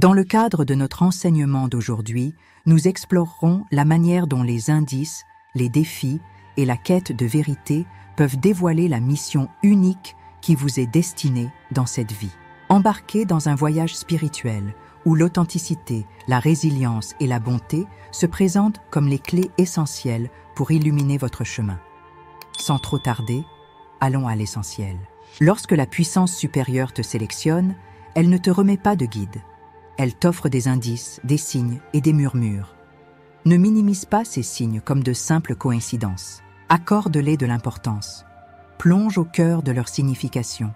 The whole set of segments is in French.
Dans le cadre de notre enseignement d'aujourd'hui, nous explorerons la manière dont les indices, les défis et la quête de vérité peuvent dévoiler la mission unique qui vous est destinée dans cette vie. Embarquez dans un voyage spirituel où l'authenticité, la résilience et la bonté se présentent comme les clés essentielles pour illuminer votre chemin. Sans trop tarder, allons à l'essentiel. Lorsque la puissance supérieure te sélectionne, elle ne te remet pas de guide. Elle t'offre des indices, des signes et des murmures. Ne minimise pas ces signes comme de simples coïncidences. Accorde-les de l'importance. Plonge au cœur de leur signification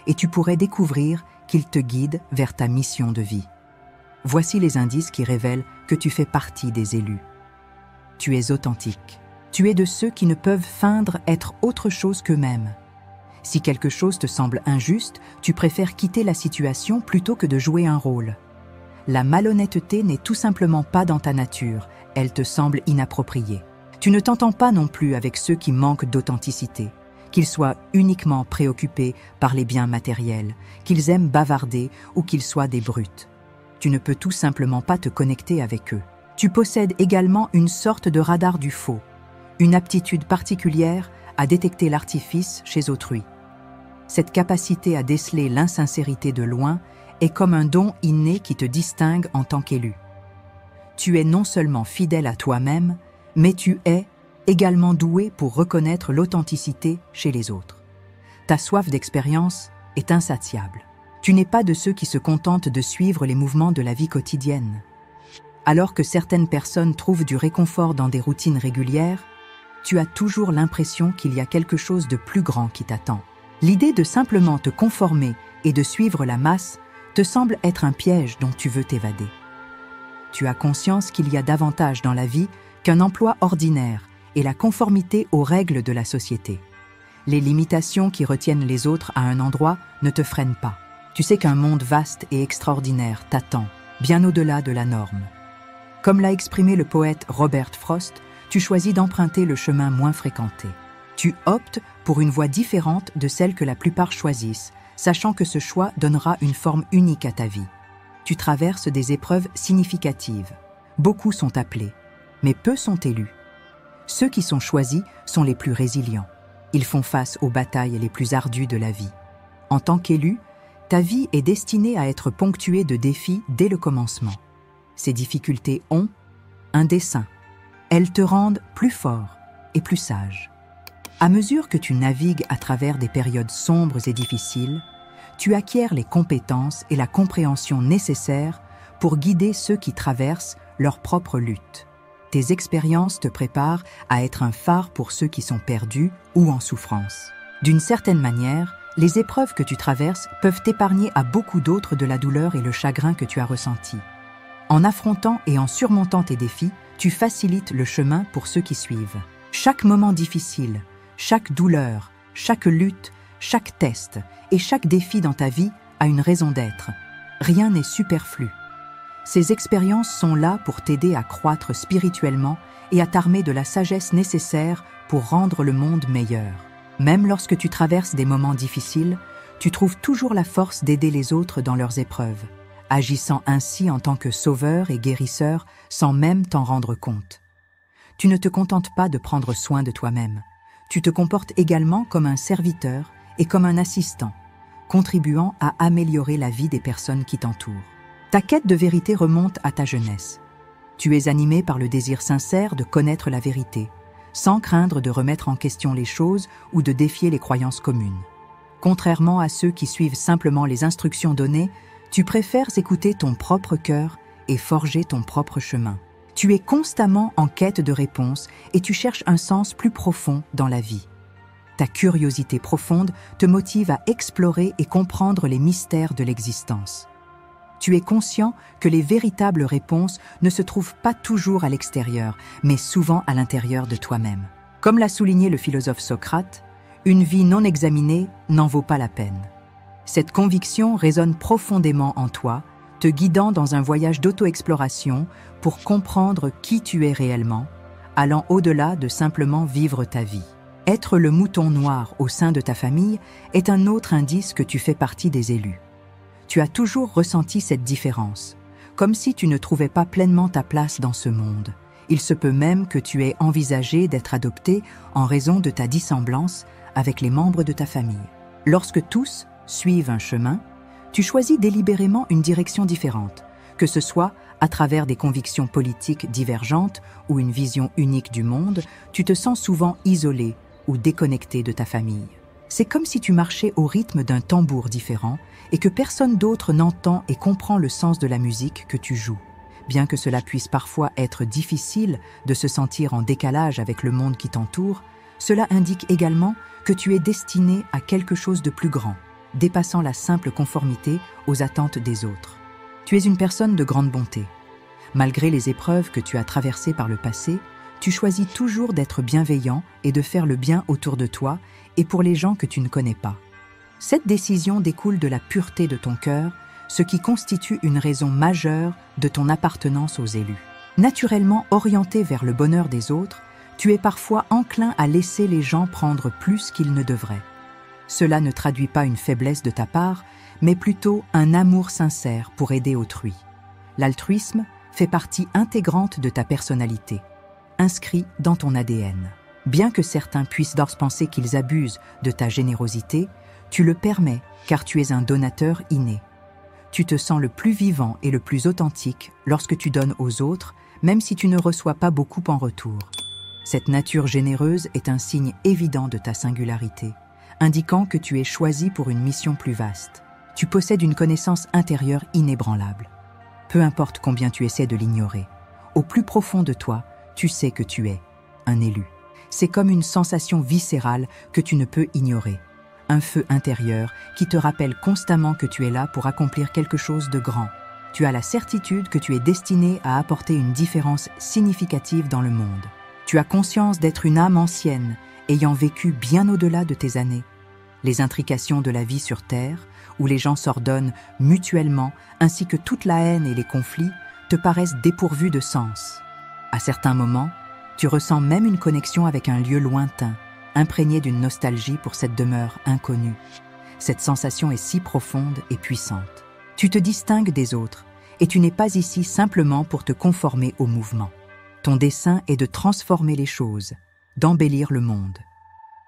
et tu pourrais découvrir qu'ils te guident vers ta mission de vie. Voici les indices qui révèlent que tu fais partie des élus. Tu es authentique. Tu es de ceux qui ne peuvent feindre être autre chose qu'eux-mêmes. Si quelque chose te semble injuste, tu préfères quitter la situation plutôt que de jouer un rôle. La malhonnêteté n'est tout simplement pas dans ta nature, elle te semble inappropriée. Tu ne t'entends pas non plus avec ceux qui manquent d'authenticité, qu'ils soient uniquement préoccupés par les biens matériels, qu'ils aiment bavarder ou qu'ils soient des brutes. Tu ne peux tout simplement pas te connecter avec eux. Tu possèdes également une sorte de radar du faux, une aptitude particulière à détecter l'artifice chez autrui. Cette capacité à déceler l'insincérité de loin est comme un don inné qui te distingue en tant qu'élu. Tu es non seulement fidèle à toi-même, mais tu es également doué pour reconnaître l'authenticité chez les autres. Ta soif d'expérience est insatiable. Tu n'es pas de ceux qui se contentent de suivre les mouvements de la vie quotidienne. Alors que certaines personnes trouvent du réconfort dans des routines régulières, tu as toujours l'impression qu'il y a quelque chose de plus grand qui t'attend. L'idée de simplement te conformer et de suivre la masse te semble être un piège dont tu veux t'évader. Tu as conscience qu'il y a davantage dans la vie qu'un emploi ordinaire et la conformité aux règles de la société. Les limitations qui retiennent les autres à un endroit ne te freinent pas. Tu sais qu'un monde vaste et extraordinaire t'attend, bien au-delà de la norme. Comme l'a exprimé le poète Robert Frost, tu choisis d'emprunter le chemin moins fréquenté. Tu optes pour une voie différente de celle que la plupart choisissent, sachant que ce choix donnera une forme unique à ta vie. Tu traverses des épreuves significatives. Beaucoup sont appelés, mais peu sont élus. Ceux qui sont choisis sont les plus résilients. Ils font face aux batailles les plus ardues de la vie. En tant qu'élu, ta vie est destinée à être ponctuée de défis dès le commencement. Ces difficultés ont un dessein. Elles te rendent plus fort et plus sage. À mesure que tu navigues à travers des périodes sombres et difficiles, tu acquiers les compétences et la compréhension nécessaires pour guider ceux qui traversent leur propre lutte. Tes expériences te préparent à être un phare pour ceux qui sont perdus ou en souffrance. D'une certaine manière, les épreuves que tu traverses peuvent t'épargner à beaucoup d'autres de la douleur et le chagrin que tu as ressenti. En affrontant et en surmontant tes défis, tu facilites le chemin pour ceux qui suivent. Chaque moment difficile, chaque douleur, chaque lutte, chaque test et chaque défi dans ta vie a une raison d'être. Rien n'est superflu. Ces expériences sont là pour t'aider à croître spirituellement et à t'armer de la sagesse nécessaire pour rendre le monde meilleur. Même lorsque tu traverses des moments difficiles, tu trouves toujours la force d'aider les autres dans leurs épreuves, agissant ainsi en tant que sauveur et guérisseur sans même t'en rendre compte. Tu ne te contentes pas de prendre soin de toi-même. Tu te comportes également comme un serviteur et comme un assistant, contribuant à améliorer la vie des personnes qui t'entourent. Ta quête de vérité remonte à ta jeunesse. Tu es animé par le désir sincère de connaître la vérité, sans craindre de remettre en question les choses ou de défier les croyances communes. Contrairement à ceux qui suivent simplement les instructions données, tu préfères écouter ton propre cœur et forger ton propre chemin. Tu es constamment en quête de réponses et tu cherches un sens plus profond dans la vie. Ta curiosité profonde te motive à explorer et comprendre les mystères de l'existence. Tu es conscient que les véritables réponses ne se trouvent pas toujours à l'extérieur, mais souvent à l'intérieur de toi-même. Comme l'a souligné le philosophe Socrate, une vie non examinée n'en vaut pas la peine. Cette conviction résonne profondément en toi, te guidant dans un voyage d'auto-exploration pour comprendre qui tu es réellement, allant au-delà de simplement vivre ta vie. Être le mouton noir au sein de ta famille est un autre indice que tu fais partie des élus. Tu as toujours ressenti cette différence. comme si tu ne trouvais pas pleinement ta place dans ce monde. Il se peut même que tu aies envisagé d'être adopté en raison de ta dissemblance avec les membres de ta famille. Lorsque tous suivent un chemin, tu choisis délibérément une direction différente, que ce soit à travers des convictions politiques divergentes ou une vision unique du monde, tu te sens souvent isolé ou déconnecté de ta famille. C'est comme si tu marchais au rythme d'un tambour différent et que personne d'autre n'entend et comprend le sens de la musique que tu joues. Bien que cela puisse parfois être difficile de se sentir en décalage avec le monde qui t'entoure, cela indique également que tu es destiné à quelque chose de plus grand, dépassant la simple conformité aux attentes des autres. Tu es une personne de grande bonté. Malgré les épreuves que tu as traversées par le passé, tu choisis toujours d'être bienveillant et de faire le bien autour de toi et pour les gens que tu ne connais pas. Cette décision découle de la pureté de ton cœur, ce qui constitue une raison majeure de ton appartenance aux élus. Naturellement orienté vers le bonheur des autres, tu es parfois enclin à laisser les gens prendre plus qu'ils ne devraient. Cela ne traduit pas une faiblesse de ta part, mais plutôt un amour sincère pour aider autrui. L'altruisme fait partie intégrante de ta personnalité, inscrit dans ton ADN. Bien que certains puissent d'ores penser qu'ils abusent de ta générosité, tu le permets car tu es un donateur inné. Tu te sens le plus vivant et le plus authentique lorsque tu donnes aux autres, même si tu ne reçois pas beaucoup en retour. Cette nature généreuse est un signe évident de ta singularité, indiquant que tu es choisi pour une mission plus vaste. Tu possèdes une connaissance intérieure inébranlable. Peu importe combien tu essaies de l'ignorer, au plus profond de toi, tu sais que tu es un élu. C'est comme une sensation viscérale que tu ne peux ignorer. Un feu intérieur qui te rappelle constamment que tu es là pour accomplir quelque chose de grand. Tu as la certitude que tu es destiné à apporter une différence significative dans le monde. Tu as conscience d'être une âme ancienne, ayant vécu bien au-delà de tes années. Les intrications de la vie sur Terre, où les gens s'ordonnent mutuellement, ainsi que toute la haine et les conflits, te paraissent dépourvus de sens. À certains moments, tu ressens même une connexion avec un lieu lointain, imprégné d'une nostalgie pour cette demeure inconnue. Cette sensation est si profonde et puissante. Tu te distingues des autres, et tu n'es pas ici simplement pour te conformer au mouvement. Ton dessein est de transformer les choses, d'embellir le monde.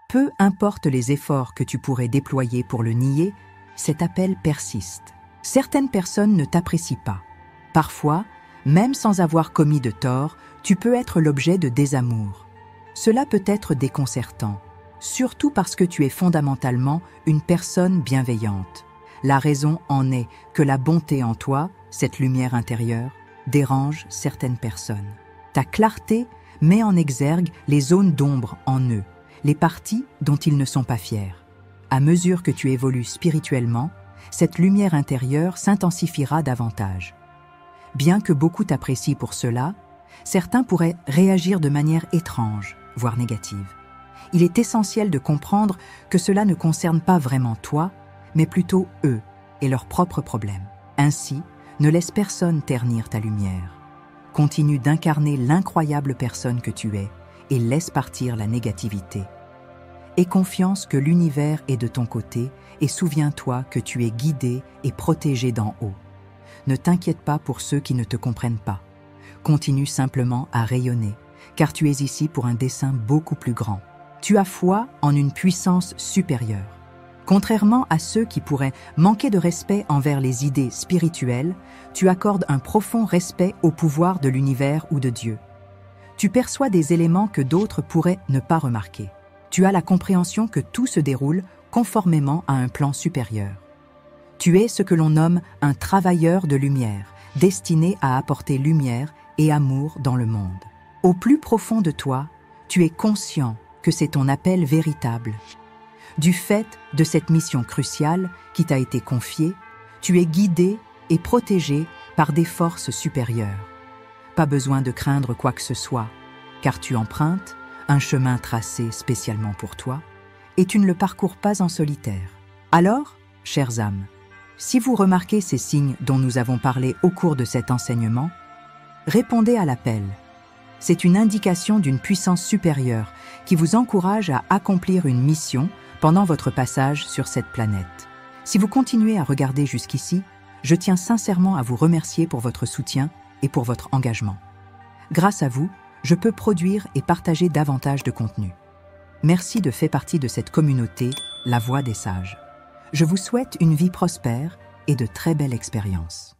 Peu importe les efforts que tu pourrais déployer pour le nier, cet appel persiste. Certaines personnes ne t'apprécient pas. Parfois, même sans avoir commis de tort, tu peux être l'objet de désamour. Cela peut être déconcertant, surtout parce que tu es fondamentalement une personne bienveillante. La raison en est que la bonté en toi, cette lumière intérieure, dérange certaines personnes. Ta clarté met en exergue les zones d'ombre en eux, les parties dont ils ne sont pas fiers. À mesure que tu évolues spirituellement, cette lumière intérieure s'intensifiera davantage. Bien que beaucoup t'apprécient pour cela, certains pourraient réagir de manière étrange, voire négative. Il est essentiel de comprendre que cela ne concerne pas vraiment toi, mais plutôt eux et leurs propres problèmes. Ainsi, ne laisse personne ternir ta lumière. Continue d'incarner l'incroyable personne que tu es et laisse partir la négativité. Aie confiance que l'univers est de ton côté et souviens-toi que tu es guidé et protégé d'en haut. Ne t'inquiète pas pour ceux qui ne te comprennent pas. Continue simplement à rayonner, car tu es ici pour un dessein beaucoup plus grand. Tu as foi en une puissance supérieure. Contrairement à ceux qui pourraient manquer de respect envers les idées spirituelles, tu accordes un profond respect au pouvoir de l'univers ou de Dieu. Tu perçois des éléments que d'autres pourraient ne pas remarquer. Tu as la compréhension que tout se déroule conformément à un plan supérieur. Tu es ce que l'on nomme un travailleur de lumière, destiné à apporter lumière et amour dans le monde. Au plus profond de toi, tu es conscient que c'est ton appel véritable. Du fait de cette mission cruciale qui t'a été confiée, tu es guidé et protégé par des forces supérieures. Pas besoin de craindre quoi que ce soit, car tu empruntes un chemin tracé spécialement pour toi, et tu ne le parcours pas en solitaire. Alors, chères âmes, si vous remarquez ces signes dont nous avons parlé au cours de cet enseignement, répondez à l'appel. C'est une indication d'une puissance supérieure qui vous encourage à accomplir une mission pendant votre passage sur cette planète. Si vous continuez à regarder jusqu'ici, Je tiens sincèrement à vous remercier pour votre soutien et pour votre engagement. Grâce à vous, je peux produire et partager davantage de contenu. Merci de faire partie de cette communauté, la Voix des Sages. Je vous souhaite une vie prospère et de très belles expériences.